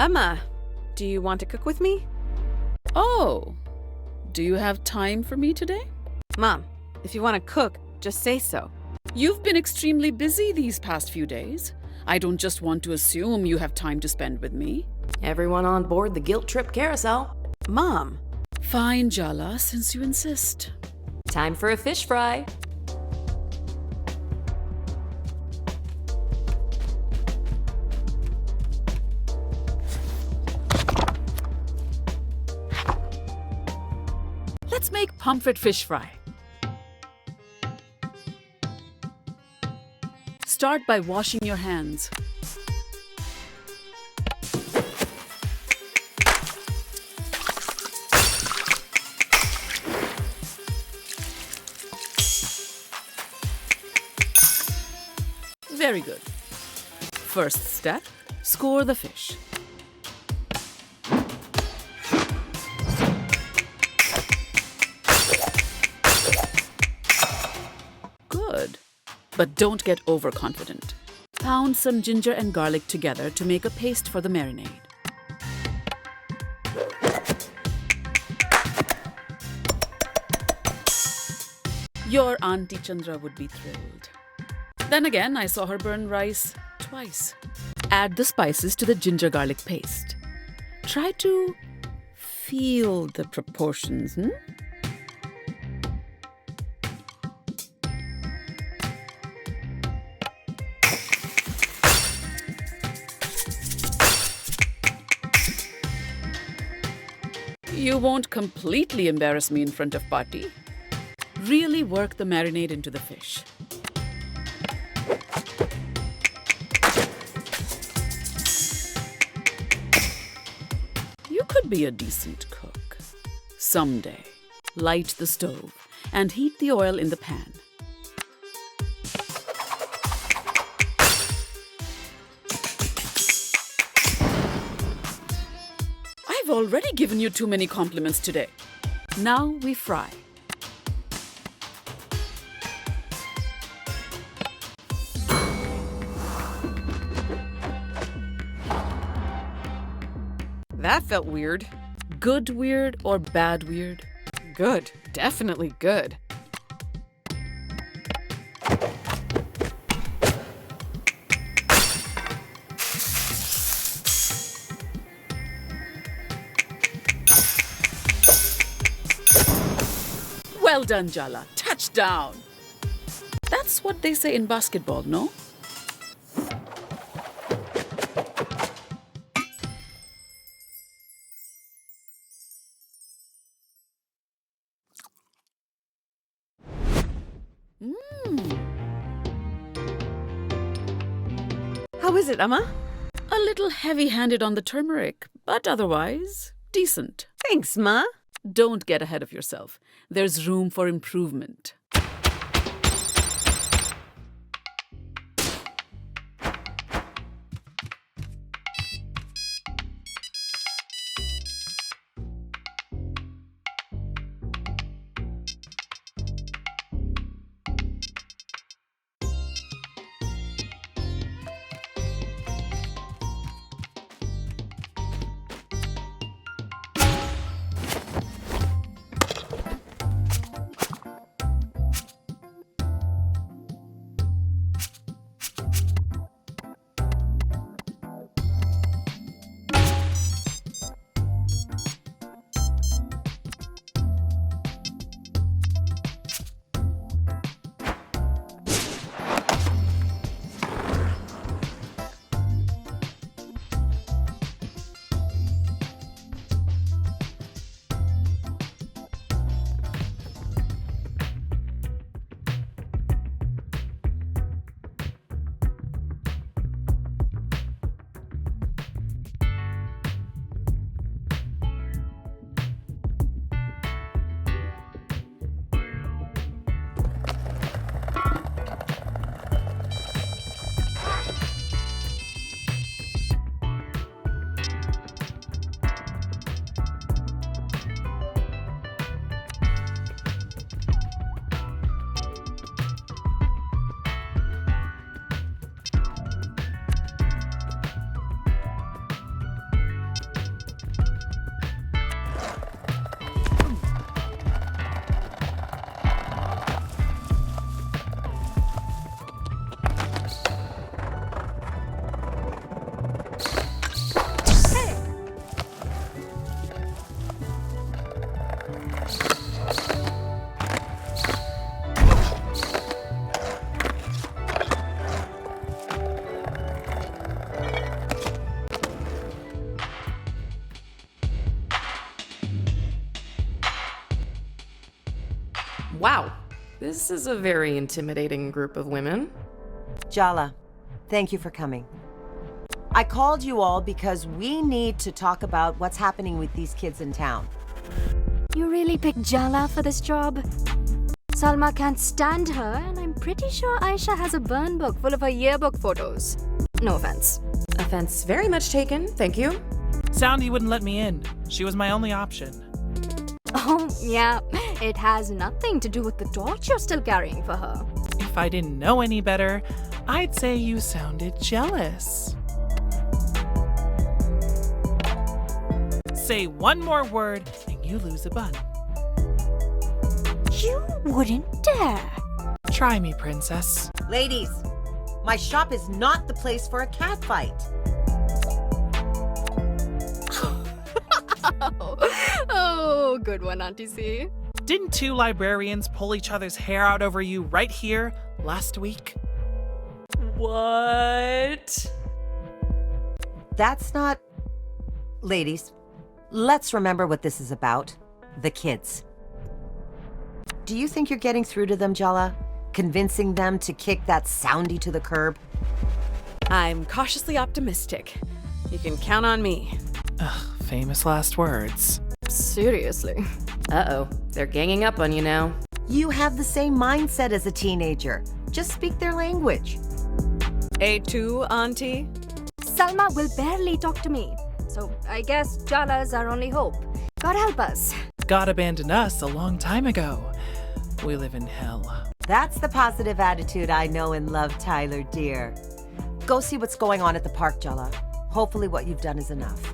Emma, do you want to cook with me? Oh, do you have time for me today? Mom, if you want to cook, just say so. You've been extremely busy these past few days. I don't just want to assume you have time to spend with me. Everyone on board the guilt trip carousel. Mom. Fine, Jala, since you insist. Time for a fish fry. Let's make pomfret fish fry. Start by washing your hands. Very good. First step, score the fish. Good. But don't get overconfident. Pound some ginger and garlic together to make a paste for the marinade. Your Auntie Chandra would be thrilled. Then again, I saw her burn rice twice. Add the spices to the ginger garlic paste. Try to feel the proportions, You won't completely embarrass me in front of Patti. Really work the marinade into the fish. You could be a decent cook. Someday, light the stove and heat the oil in the pan. I've already given you too many compliments today. Now we fry. That felt weird. Good weird or bad weird? Good. Definitely good. Well done, Jala. Touchdown. That's what they say in basketball, no? How is it, Emma? A little heavy-handed on the turmeric, but otherwise decent. Thanks, Ma. Don't get ahead of yourself. There's room for improvement. This is a very intimidating group of women. Jala, thank you for coming. I called you all because we need to talk about what's happening with these kids in town. You really picked Jala for this job? Salma can't stand her, and I'm pretty sure Aisha has a burn book full of her yearbook photos. No offense. Offense very much taken, thank you. Soundy wouldn't let me in. She was my only option. Oh, yeah. It has nothing to do with the torch you're still carrying for her. If I didn't know any better, I'd say you sounded jealous. Say one more word and you lose a bun. You wouldn't dare. Try me, princess. Ladies, my shop is not the place for a cat fight. Oh, good one, Auntie C. Didn't two librarians pull each other's hair out over you right here last week? What? That's not... Ladies, let's remember what this is about. The kids. Do you think you're getting through to them, Jala? Convincing them to kick that Soundy to the curb? I'm cautiously optimistic. You can count on me. Ugh, famous last words. Seriously. Uh-oh, they're ganging up on you now. You have the same mindset as a teenager. Just speak their language. A2, Auntie? Salma will barely talk to me. So I guess Jala's our only hope. God help us. God abandoned us a long time ago. We live in hell. That's the positive attitude I know and love, Tyler, dear. Go see what's going on at the park, Jala. Hopefully what you've done is enough.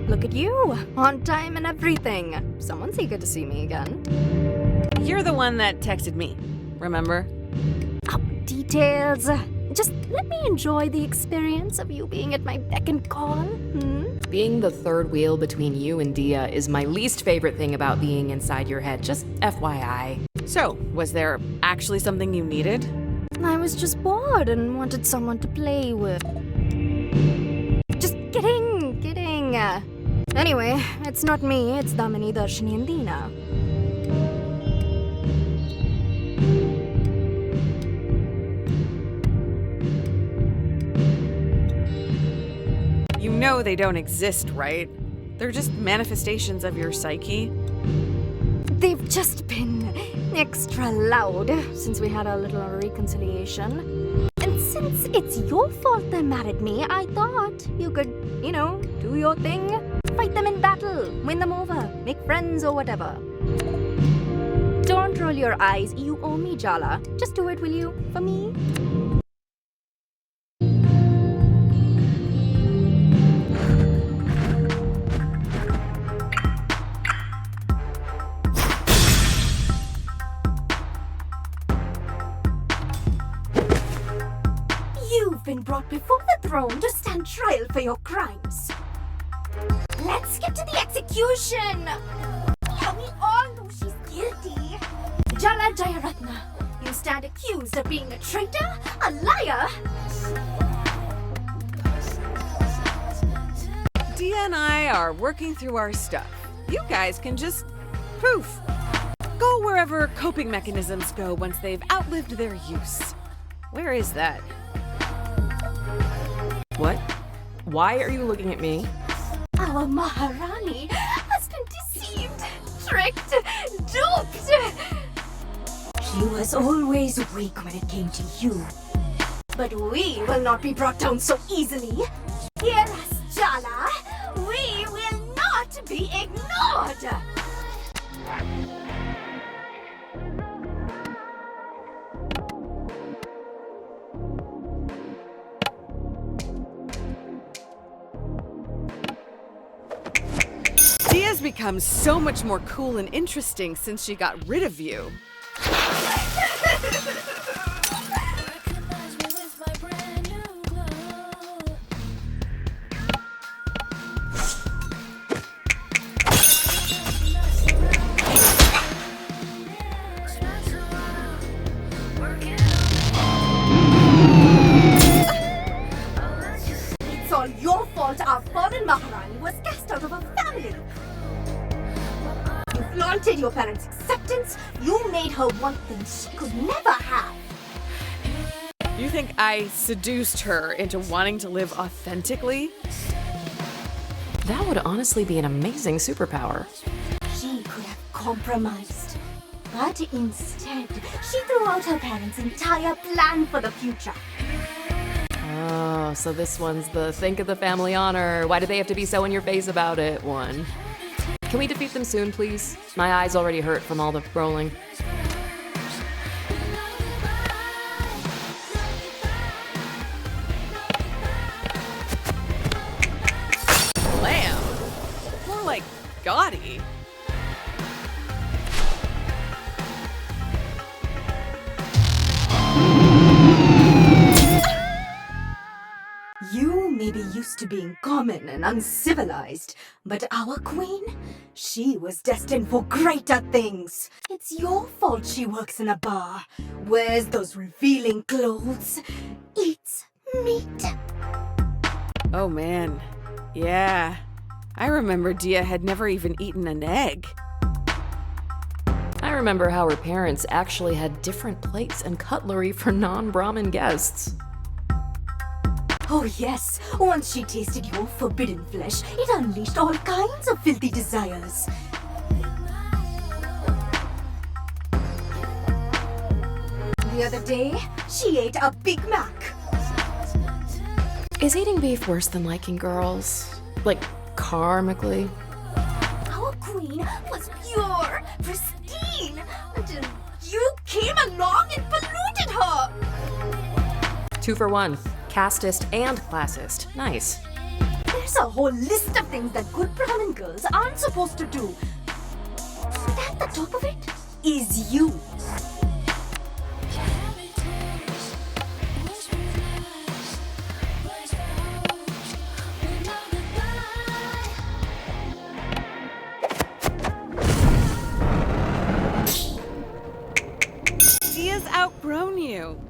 Look at you, on time and everything. Someone's eager to see me again. You're the one that texted me, remember? Oh, details. Just let me enjoy the experience of you being at my beck and call. Being the third wheel between you and Dia is my least favorite thing about being inside your head, just FYI. So, was there actually something you needed? I was just bored and wanted someone to play with. Just kidding. Anyway, it's not me, it's Damini, Darshini, and Deena. You know they don't exist, right? They're just manifestations of your psyche. They've just been extra loud since we had our little reconciliation. And since it's your fault they're mad at me, I thought you could, do your thing. Fight them in battle, win them over, make friends or whatever. Don't roll your eyes, you owe me, Jala. Just do it, will you, for me? You've been brought before the throne to stand trial for your crimes. Let's get to the execution! Yeah, we all know she's guilty. Jala Jayaratna, you stand accused of being a traitor, a liar. Dia and I are working through our stuff. You guys can just poof. Go wherever coping mechanisms go once they've outlived their use. Where is that? What? Why are you looking at me? Our Maharani has been deceived, tricked, duped. She was always weak when it came to you. But we will not be brought down so easily. Hear us, Jala. We will not be ignored. Dia's become so much more cool and interesting since she got rid of you. It's all your fault our fallen Maharani was cast out of our family. You flaunted your parents' acceptance. You made her want things she could never have. You think I seduced her into wanting to live authentically? That would honestly be an amazing superpower. She could have compromised. But instead, she threw out her parents' entire plan for the future. Oh, so this one's the think of the family honor. Why do they have to be so in your face about it one? Can we defeat them soon, please? My eyes already hurt from all the rolling. Lamb. More like gaudy. You may be used to being common and uncivilized, but our queen, she was destined for greater things. It's your fault she works in a bar, wears those revealing clothes, eats meat. Oh man. Yeah. I remember Dia had never even eaten an egg. I remember how her parents actually had different plates and cutlery for non-Brahmin guests. Oh yes, once she tasted your forbidden flesh, it unleashed all kinds of filthy desires. The other day, she ate a Big Mac. Is eating beef worse than liking girls? Like, karmically? Our queen was pure, pristine, until you came along and polluted her. 2 for 1. Casteist and classist. Nice. There's a whole list of things that good Brahmin girls aren't supposed to do. But at the top of it is you. Dia's outgrown you.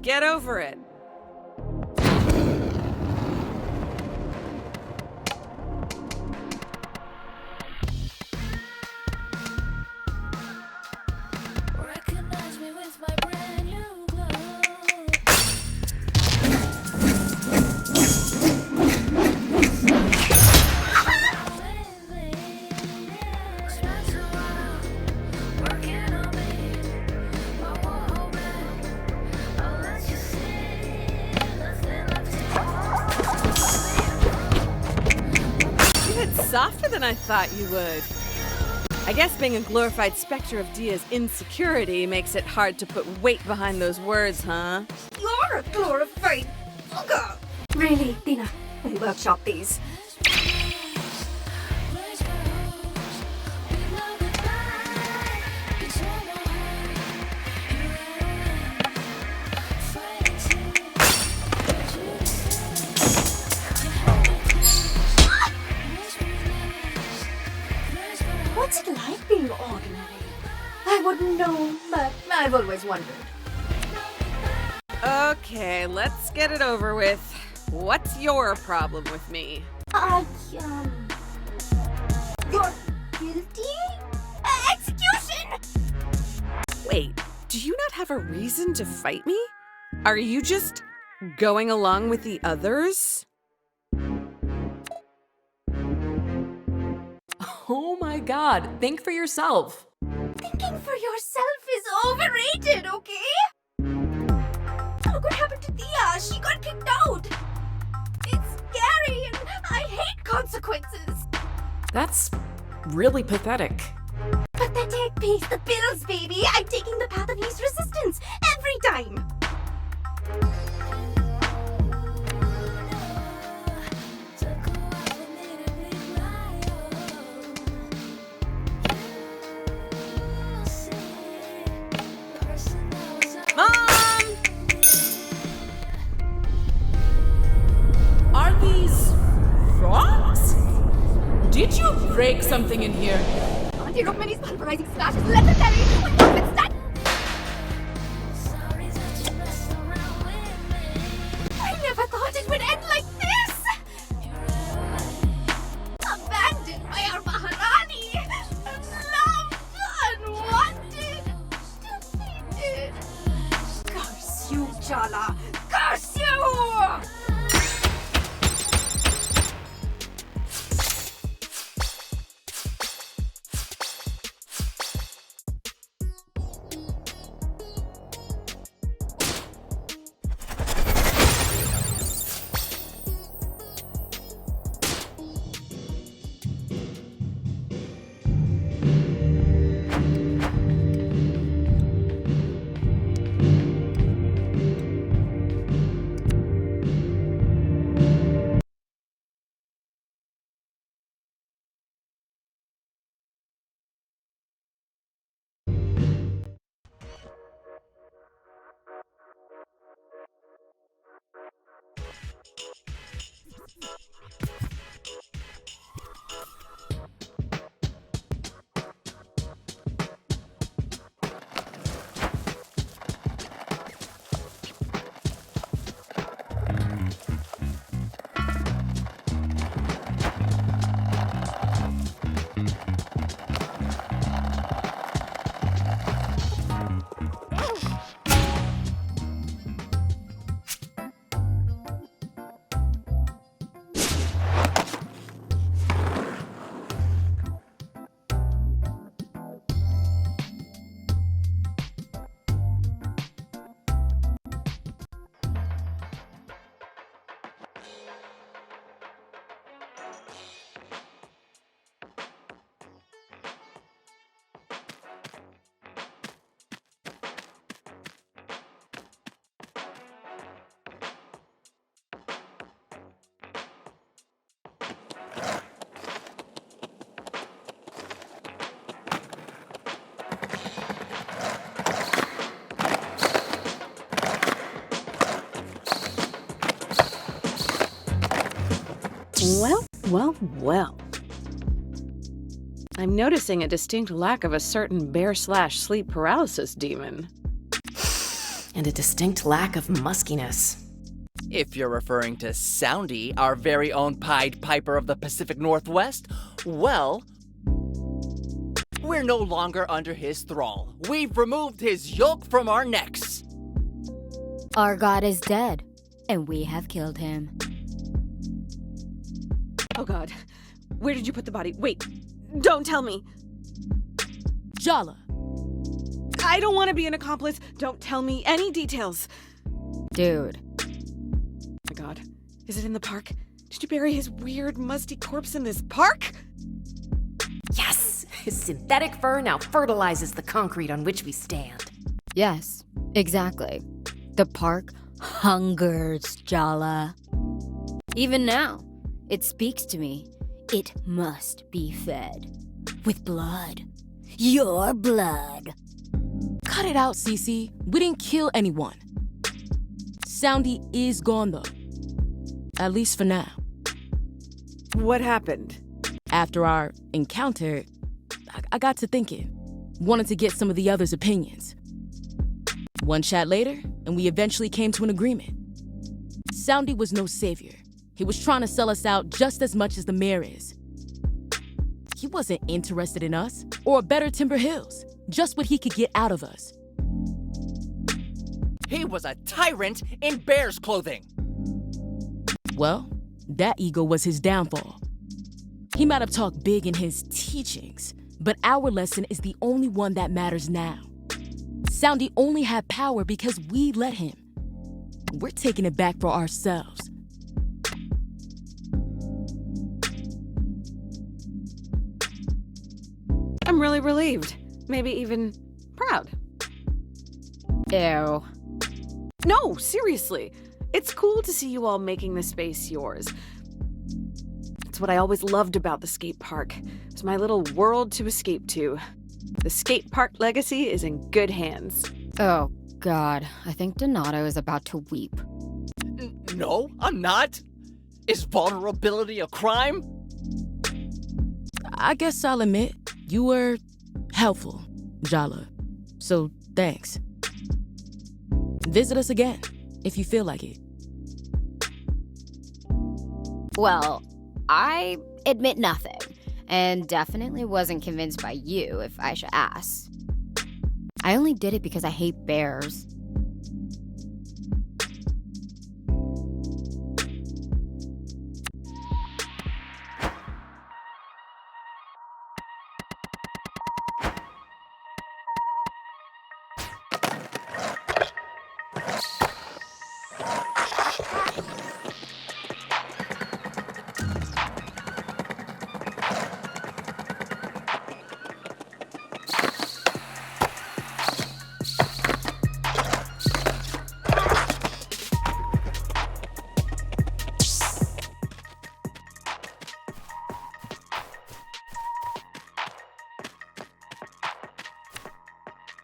Get over it. Recognize me with my brand new glow. Working on me, I won't hold back. I'll let you see nothing left. You hit softer than I thought you would. I guess being a glorified specter of Dia's insecurity makes it hard to put weight behind those words, huh? You're a glorified booger. Really, Tina, we workshop these. What's it like being ordinary? I wouldn't know, but I've always wondered. Okay, let's get it over with. What's your problem with me? You're guilty? Execution! Wait, do you not have a reason to fight me? Are you just going along with the others? Oh my god, think for yourself. Thinking for yourself is overrated, okay? Look what happened to Thea, she got kicked out. It's scary and I hate consequences. That's really pathetic. Pathetic pays the bills, baby. I'm taking the path of least resistance every time. Mom! Are these frogs? Did you break something in here? Auntie Rukmani's pulverizing splash is legendary. What was that? I never thought it would end like this. Abandoned by our Maharani. Loved, unwanted, defeated. Curse you, Jala. Curse you! Well. I'm noticing a distinct lack of a certain bear/sleep paralysis demon. And a distinct lack of muskiness. If you're referring to Soundy, our very own Pied Piper of the Pacific Northwest, well, we're no longer under his thrall. We've removed his yoke from our necks. Our god is dead, and we have killed him. Oh god. Where did you put the body? Wait. Don't tell me. Jala. I don't want to be an accomplice. Don't tell me any details. Dude. Oh my god. Is it in the park? Did you bury his weird, musty corpse in this park? Yes! His synthetic fur now fertilizes the concrete on which we stand. Yes, exactly. The park hungers, Jala. Even now, it speaks to me. It must be fed. With blood. Your blood. Cut it out, Cece. We didn't kill anyone. Soundy is gone, though. At least for now. What happened? After our encounter, I got to thinking. Wanted to get some of the others' opinions. One chat later, and we eventually came to an agreement. Soundy was no savior. He was trying to sell us out just as much as the mayor is. He wasn't interested in us, or better Timber Hills, just what he could get out of us. He was a tyrant in bear's clothing. Well, that ego was his downfall. He might have talked big in his teachings, but our lesson is the only one that matters now. Soundy only had power because we let him. We're taking it back for ourselves. I'm really relieved. Maybe even proud. Ew. No, seriously. It's cool to see you all making this space yours. It's what I always loved about the skate park. It's my little world to escape to. The skate park legacy is in good hands. Oh, God. I think Donato is about to weep. No, I'm not. Is vulnerability a crime? I guess I'll admit, you were helpful, Jala. So thanks. Visit us again, if you feel like it. Well, I admit nothing, and definitely wasn't convinced by you, if I should ask. I only did it because I hate bears.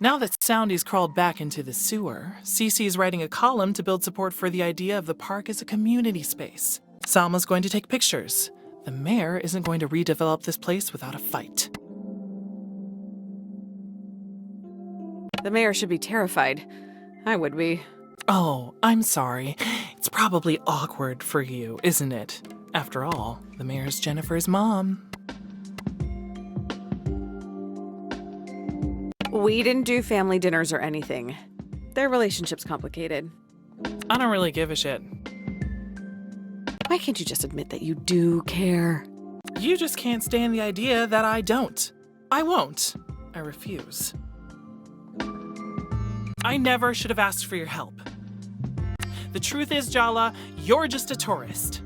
Now that Soundy's crawled back into the sewer, Cece's writing a column to build support for the idea of the park as a community space. Salma's going to take pictures. The mayor isn't going to redevelop this place without a fight. The mayor should be terrified. I would be. Oh, I'm sorry. It's probably awkward for you, isn't it? After all, the mayor's Jennifer's mom. We didn't do family dinners or anything. Their relationship's complicated. I don't really give a shit. Why can't you just admit that you do care? You just can't stand the idea that I don't. I won't. I refuse. I never should have asked for your help. The truth is, Jala, you're just a tourist.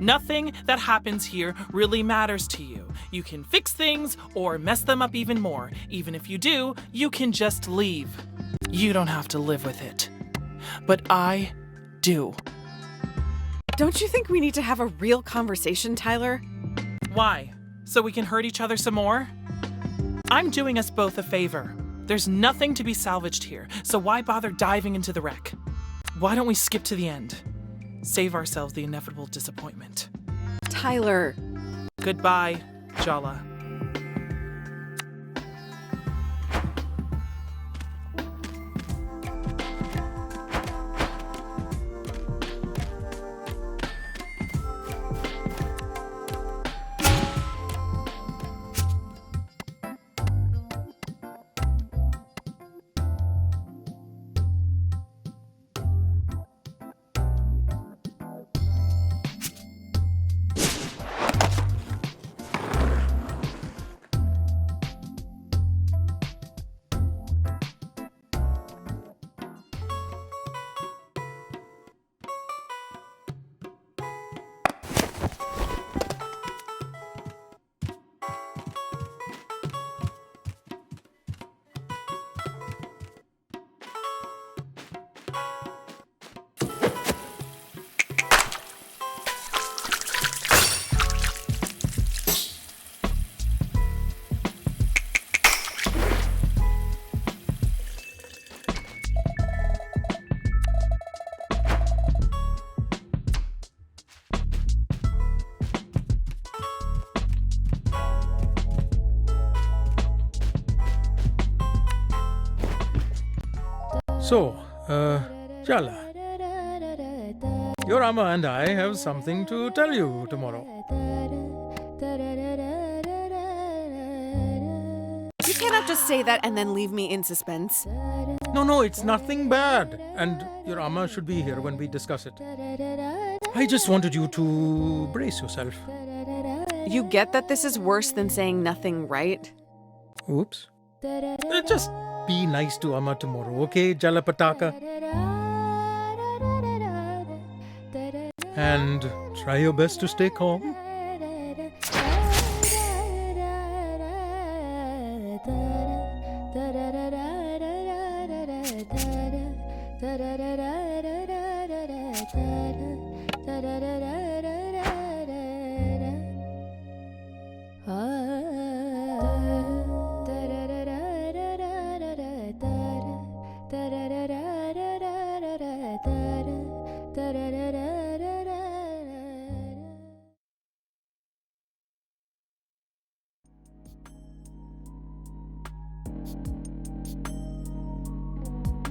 Nothing that happens here really matters to you. You can fix things or mess them up even more. Even if you do, you can just leave. You don't have to live with it. But I do. Don't you think we need to have a real conversation, Tyler? Why? So we can hurt each other some more? I'm doing us both a favor. There's nothing to be salvaged here, so why bother diving into the wreck? Why don't we skip to the end? Save ourselves the inevitable disappointment. Tyler. Goodbye, Jala. So, Jala, your Amma and I have something to tell you tomorrow. You cannot just say that and then leave me in suspense. No, it's nothing bad. And your Amma should be here when we discuss it. I just wanted you to brace yourself. You get that this is worse than saying nothing, right? Oops. Just be nice to Amma tomorrow, okay, Jala Pataka? And try your best to stay calm.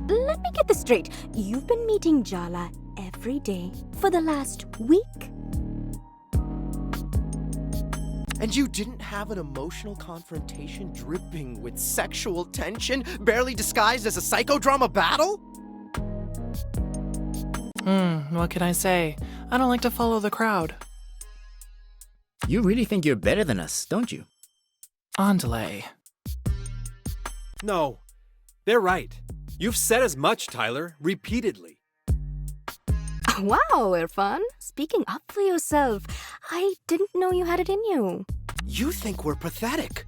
Let me get this straight. You've been meeting Jala every day for the last week? And you didn't have an emotional confrontation dripping with sexual tension, barely disguised as a psychodrama battle? What can I say? I don't like to follow the crowd. You really think you're better than us, don't you? Andale. No, they're right. You've said as much, Tyler, repeatedly. Wow, Irfan. Speaking up for yourself. I didn't know you had it in you. You think we're pathetic.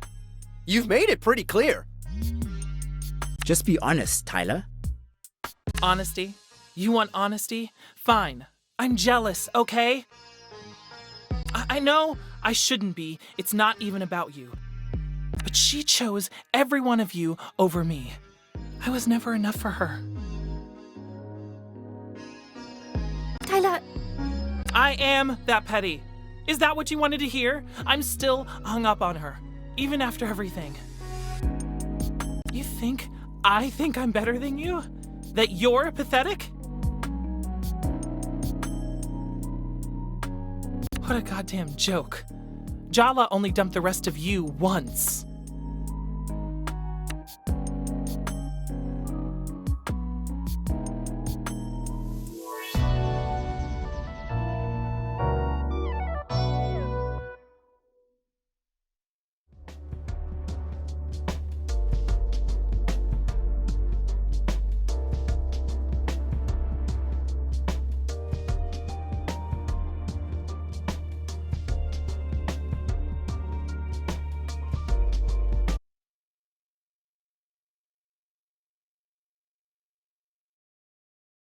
You've made it pretty clear. Just be honest, Tyler. Honesty? You want honesty? Fine. I'm jealous, okay? I know I shouldn't be. It's not even about you. But she chose every one of you over me. I was never enough for her. Tyler. I am that petty. Is that what you wanted to hear? I'm still hung up on her, even after everything. You think I think I'm better than you? That you're pathetic? What a goddamn joke. Jala only dumped the rest of you once.